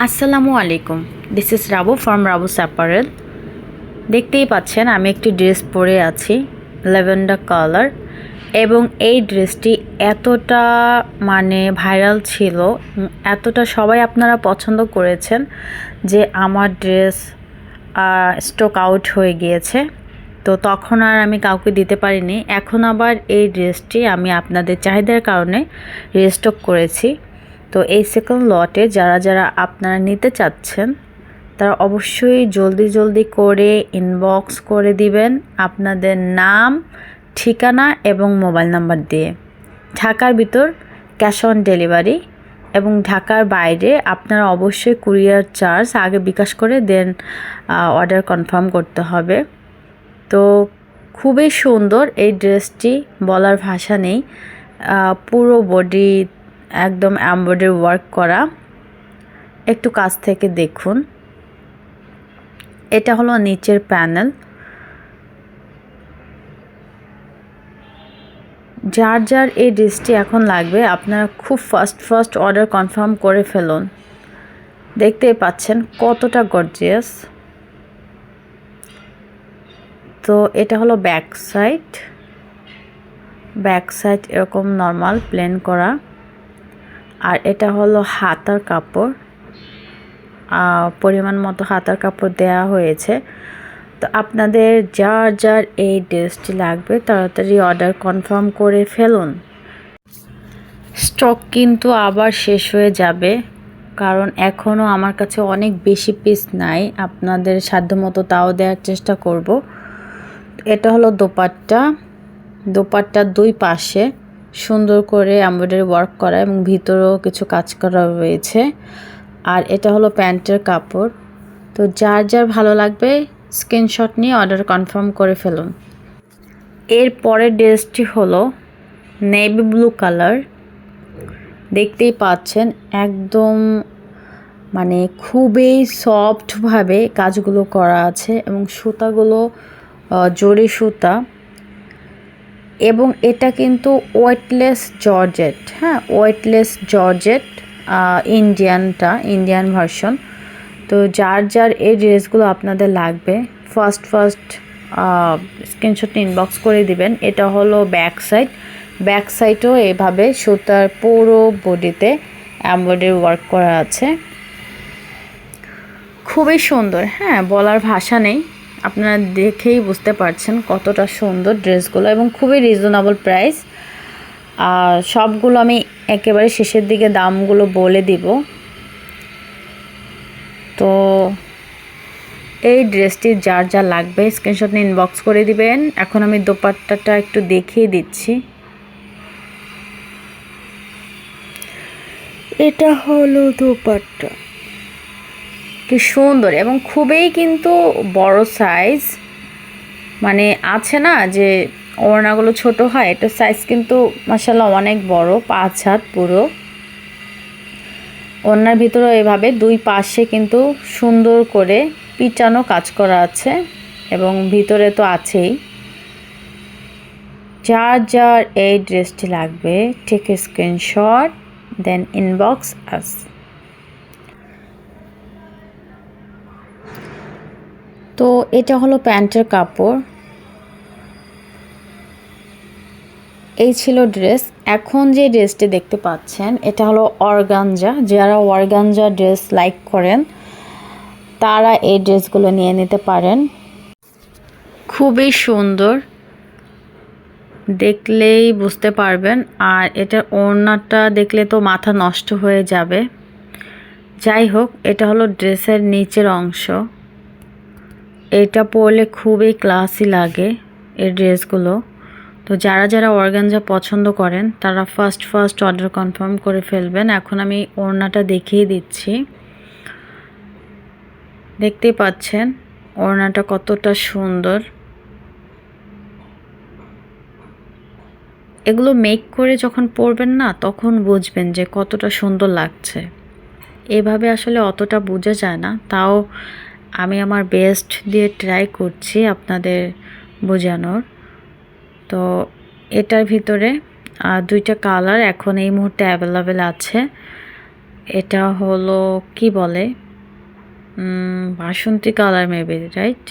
আসসালামু আলাইকুম। This is Rabu from Rabu's Apparel. দেখতেই পাচ্ছেন আমি একটি ড্রেস পরে আছি ল্যাভেন্ডার কালার, এবং এই ড্রেসটি এতটা ভাইরাল ছিল, এতটা সবাই আপনারা পছন্দ করেছেন যে আমার ড্রেস স্টক আউট হয়ে গিয়েছে। তো তখন আর আমি কাউকে দিতে পারিনি। এখন আবার এই ড্রেসটি আমি আপনাদের চাহিদার কারণে রিস্টক করেছি। তো এই সেকেন্ড লটে যারা যারা আপনারা নিতে চাচ্ছেন তারা অবশ্যই জলদি জলদি করে ইনবক্স করে দিবেন আপনাদের নাম, ঠিকানা এবং মোবাইল নাম্বার দিয়ে। ঢাকার ভিতর ক্যাশ অন ডেলিভারি, এবং ঢাকার বাইরে আপনারা অবশ্যই কুরিয়ার চার্জ আগে বিকাশ করে দেন অর্ডার কনফার্ম করতে হবে। তো খুবই সুন্দর এই ড্রেসটি, বলার ভাষা নেই। পুরো বডি একদম এমব্রয়ডারি ওয়ার্ক করা। একটু কাছ থেকে দেখুন, এটা হলো নিচের প্যানেল। যার যার এই ড্রেসটি এখন লাগবে আপনারা খুব ফার্স্ট অর্ডার কনফার্ম করে ফেলুন। দেখতেই পাচ্ছেন কতটা গর্জিয়াস। তো এটা হলো ব্যাক সাইড এরকম নর্মাল প্লেন করা, আর এটা হলো হাতার কাপড়, পরিমাণ মতো হাতার কাপড় দেয়া হয়েছে। তো আপনাদের যার যার এই ড্রেসটি লাগবে তাড়াতাড়ি অর্ডার কনফার্ম করে ফেলুন। স্টক কিন্তু আবার শেষ হয়ে যাবে, কারণ এখনও আমার কাছে অনেক বেশি পিস নাই। আপনাদের সাধ্যমতো তাও দেওয়ার চেষ্টা করব। এটা হলো দোপাট্টার দুই পাশে সুন্দর করে এমব্রয়ডারি ওয়ার্ক করা এবং ভিতরেও কিছু কাজ করা রয়েছে। আর এটা হলো প্যান্টের কাপড়। তো যার যার ভালো লাগবে স্ক্রিনশট নিয়ে অর্ডার কনফার্ম করে ফেলুন। এর পরের ড্রেসটি হলো নেভি ব্লু কালার। দেখতেই পাচ্ছেন একদম খুবই সফটভাবে কাজগুলো করা আছে, এবং সুতাগুলো জরি সুতা, এবং এটা কিন্তু weightless georgette. Weightless georgette, Indian version. তো যার যার এই ড্রেসগুলো আপনাদের লাগবে ফার্স্ট স্ক্রিনশট ইনবক্স করে দিবেন। এটা হলো ব্যাক সাইডও এভাবে সুতার পুরো বডিতে এমব্রয়ডারি ওয়ার্ক করা আছে। খুবই সুন্দর, বলার ভাষা নেই। আপনারা দেখেই বুঝতে পারছেন কতটা সুন্দর ড্রেসগুলো, এবং খুবই রিজনেবল প্রাইস। সবগুলো আমি একেবারে শেষের দিকে দামগুলো বলে দিব। তো এই ড্রেসটি যার যা লাগবে স্ক্রিনশট নিয়ে ইনবক্স করে দিবেন। এখন আমি দোপাট্টাটা একটু দেখিয়ে দিচ্ছি। এটা হলো দোপাট্টা, কি সুন্দর, এবং খুবই কিন্তু বড় সাইজ। আছে না যে ওড়নাগুলো ছোট হয়, এটা সাইজ কিন্তু মাশাআল্লাহ অনেক বড়, 5 হাত পুরো। ওড়নার ভিতরে এভাবে দুই পাশে কিন্তু সুন্দর করে পিটানো কাজ করা আছে, এবং ভিতরে তো আছেই। যার যার এই ড্রেসটি লাগবে take a screenshot, then inbox us. তো এটা হলো প্যান্টের কাপড়। এই ছিল ড্রেস। এখন যে ড্রেসটি দেখতে পাচ্ছেন এটা হলো অর্গানজা। যারা অর্গানজা ড্রেস লাইক করেন তারা এই ড্রেসগুলো নিয়ে নিতে পারেন। খুবই সুন্দর, দেখলেই বুঝতে পারবেন। আর এটার ওড়নাটা দেখলে তো মাথা নষ্ট হয়ে যাবে। যাই হোক, এটা হলো ড্রেসের নিচের অংশ। এটা পরলে খুবই ক্লাসি লাগে এই ড্রেসগুলো। তো যারা যারা অর্গানজা পছন্দ করেন তারা ফার্স্ট অর্ডার কনফার্ম করে ফেলবেন। এখন আমি ওড়নাটা দেখিয়ে দিচ্ছি। দেখতেই পাচ্ছেন ওড়নাটা কতটা সুন্দর। এগুলো মেক করে যখন পরবেন না, তখন বুঝবেন যে কতটা সুন্দর লাগছে। এভাবে আসলে অতটা বোঝা যায় না, তাও আমি আমার বেস্ট দিয়ে ট্রাই করছি আপনাদের বোঝানোর। তো এটার ভিতরে দুইটা কালার এখন এই মুহূর্তে অ্যাভেলেবেল আছে। এটা হলো কি বলে বাসন্তী কালার মেবি, রাইট?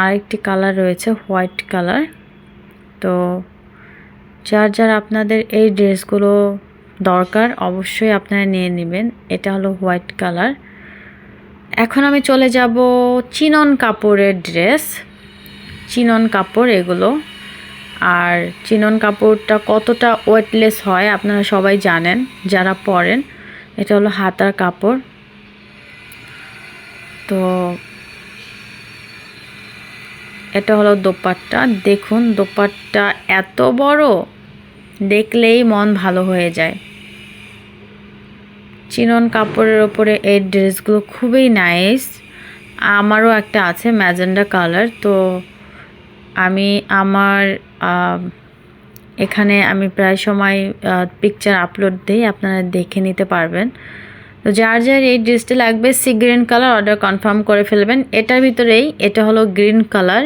আরেকটি কালার রয়েছে হোয়াইট কালার। তো যার যার আপনাদের এই ড্রেসগুলো দরকার অবশ্যই আপনারা নিয়ে নেবেন। এটা হলো হোয়াইট কালার। এখন আমি চলে যাব চিনন কাপড়ের ড্রেস। চিনন কাপড় এগুলো, আর চিনন কাপড়টা কতটা ওয়েটলেস হয় আপনারা সবাই জানেন যারা পরেন। এটা হলো হাতার কাপড়। তো এটা হলো দোপাট্টা। দেখুন দোপাট্টা এত বড়, দেখলেই মন ভালো হয়ে যায়। চিনন কাপড়ের ওপরে এই ড্রেসগুলো খুবই নাইস। আমারও একটা আছে ম্যাজেন্ডা কালার। তো আমি আমার এখানে আমি প্রায় সময় পিকচার আপলোড দিই, আপনারা দেখে নিতে পারবেন। তো যার যার এই ড্রেসটি লাগবে sea green colour order confirm করে ফেলবেন। এটার ভিতরেই এটা হলো গ্রিন কালার।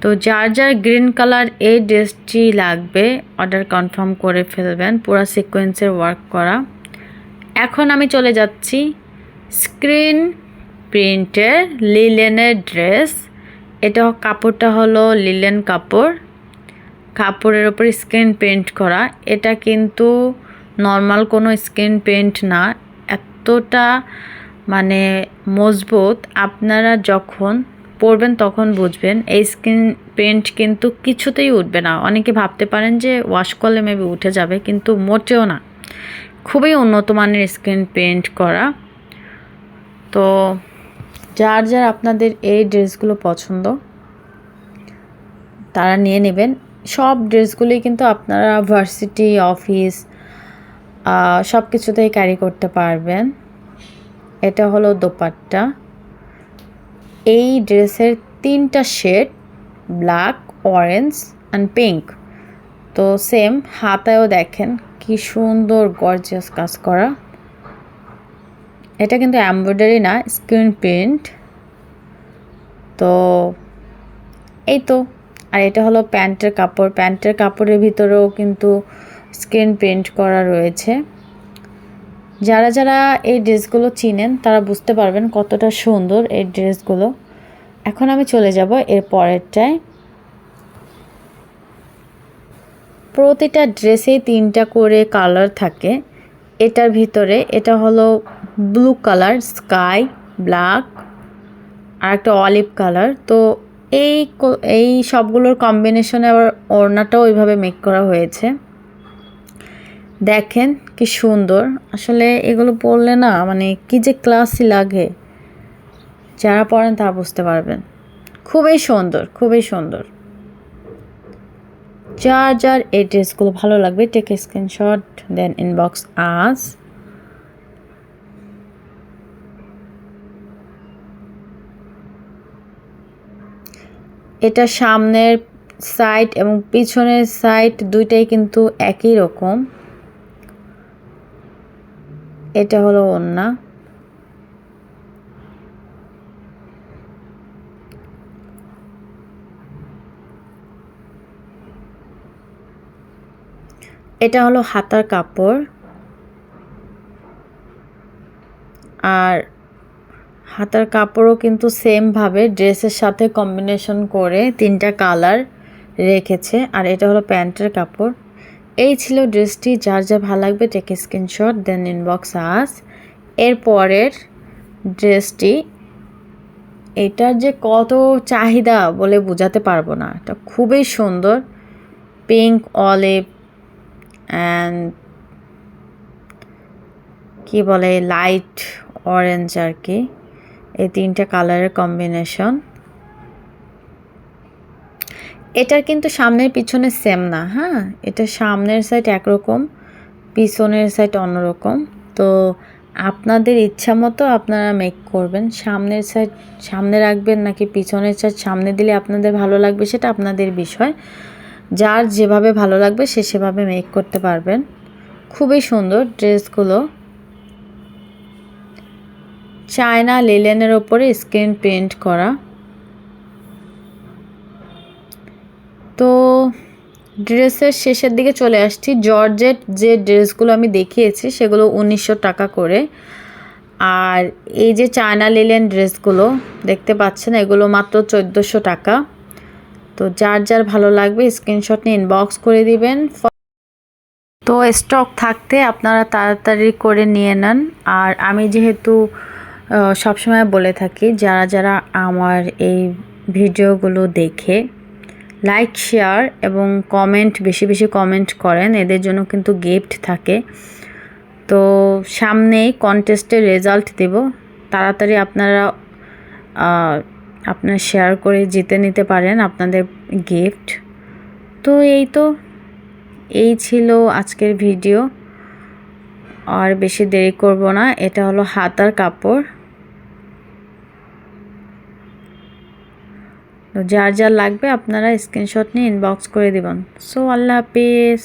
তো যার যার গ্রিন কালার এই ড্রেসটি লাগবে অর্ডার কনফার্ম করে ফেলবেন, পুরো সিকোয়েন্সের ওয়ার্ক করা। এখন আমি চলে যাচ্ছি স্ক্রিন প্রিন্টের লিলেনের ড্রেস। এটা কাপড়টা হলো লিলেন কাপড়, কাপড়ের ওপর স্ক্রিন পেন্ট করা। এটা কিন্তু নর্মাল কোনো স্ক্রিন পেন্ট না, এতটা মানে মজবুত। আপনারা যখন পরবেন তখন বুঝবেন এই স্ক্রিন পেন্ট কিন্তু কিছুতেই উঠবে না। অনেকে ভাবতে পারেন যে ওয়াশ করলে মেবি উঠে যাবে, কিন্তু মোটেও না। খুবই উন্নত মানের স্ক্রিন পেন্ট করা। তো যার যার আপনাদের এই ড্রেসগুলো পছন্দ তারা নিয়ে নেবেন। সব ড্রেসগুলোই কিন্তু আপনারা ভার্সিটি, অফিস সব কিছুতেই ক্যারি করতে পারবেন। এটা হলো দোপাট্টা। এই ড্রেসের 3টা shade, black, orange and pink. তো সেম হাতায়ও দেখেন কি সুন্দর গর্জিয়াস কাজ করা। এটা কিন্তু এমব্রয়ডারি না, স্ক্রিন প্রিন্ট। তো এই তো। আর এটা হলো প্যান্টের কাপড়। প্যান্টের কাপড়ের ভিতরেও কিন্তু স্ক্রিন প্রিন্ট করা রয়েছে। যারা যারা এই ড্রেসগুলো চিনেন তারা বুঝতে পারবেন কতটা সুন্দর এই ড্রেসগুলো। এখন আমি চলে যাব এর পরেরটায়। প্রতিটা ড্রেসেই 3টা করে কালার থাকে। এটার ভিতরে এটা হলো ব্লু কালার, স্কাই ব্ল্যাক, আর একটা অলিভ কালার। তো এই সবগুলোর কম্বিনেশনে আবার ওড়নাটাও ওইভাবে মেক করা হয়েছে। দেখেন কি সুন্দর। আসলে এগুলো পরলে না মানে কি যে ক্লাসি লাগে, যারা পরেন তারা বুঝতে পারবেন। খুবই সুন্দর, খুবই সুন্দর। যার যার এই ড্রেসগুলো ভালো লাগবে take a screenshot then inbox us. এটা সামনের সাইড এবং পিছনের সাইড দুইটাই কিন্তু একই রকম। এটা হলো ওড়না। এটা হলো হাতার কাপড়। আর হাতার কাপড়ও কিন্তু সেমভাবে ড্রেসের সাথে কম্বিনেশন করে 3টা কালার রেখেছে। আর এটা হলো প্যান্টের কাপড়। এই ছিল ড্রেসটি। যার যা ভালো লাগবে টেক স্ক্রিনশট দেন ইনবক্স আস। এরপরের ড্রেসটি, এটার যে কত চাহিদা বলে বোঝাতে পারবো না। এটা খুবই সুন্দর, পিঙ্ক, অলিভ অ্যান্ড কি বলে লাইট অরেঞ্জ আর কি, এই 3টা কালারের কম্বিনেশন। এটার কিন্তু সামনের পিছনে সেম না, হ্যাঁ। এটা সামনের সাইড একরকম, পিছনের সাইড অন্যরকম। তো আপনাদের ইচ্ছা মতো আপনারা মেক করবেন। সামনের সাইড সামনে রাখবেন নাকি পিছনের সাইড সামনে দিলে আপনাদের ভালো লাগবে সেটা আপনাদের বিষয়। যার যেভাবে ভালো লাগবে সে সেভাবে মেক করতে পারবেন। খুবই সুন্দর ড্রেসগুলো। চায়না লিলেনের ওপরে স্ক্রিন প্রিন্ট করা। তো ড্রেসের শেষের দিকে চলে আসছি। জর্জেট যে ড্রেসগুলো আমি দেখিয়েছি সেগুলো 1900 টাকা করে। আর এই যে চায়না লিলেন ড্রেসগুলো দেখতে পাচ্ছেন, এগুলো মাত্র 1400 টাকা। তো যার যার ভালো লাগবে স্ক্রিনশট নিয়ে ইনবক্স করে দিবেন। তো স্টক থাকতে আপনারা তাড়াতাড়ি করে নিয়ে নেন। আর আমি যেহেতু সবসময় বলে থাকি, যারা যারা আমার এই ভিডিওগুলো দেখে লাইক, শেয়ার এবং কমেন্ট বেশি বেশি কমেন্ট করেন, এদের জন্য কিন্তু গিফট থাকে। তো সামনেই কন্টেস্টের রেজাল্ট দেব, তাড়াতাড়ি আপনারা আপনারা শেয়ার করে জিতে নিতে পারেন আপনাদের গিফট। তো এই ছিল আজকের ভিডিও। আর বেশি দেরি করব না। এটা হলো হাতার কাপড়। তো যার যার লাগবে আপনারা স্ক্রিনশট নিয়ে ইনবক্স করে দিবেন। সো আল্লাহ হাফিজ।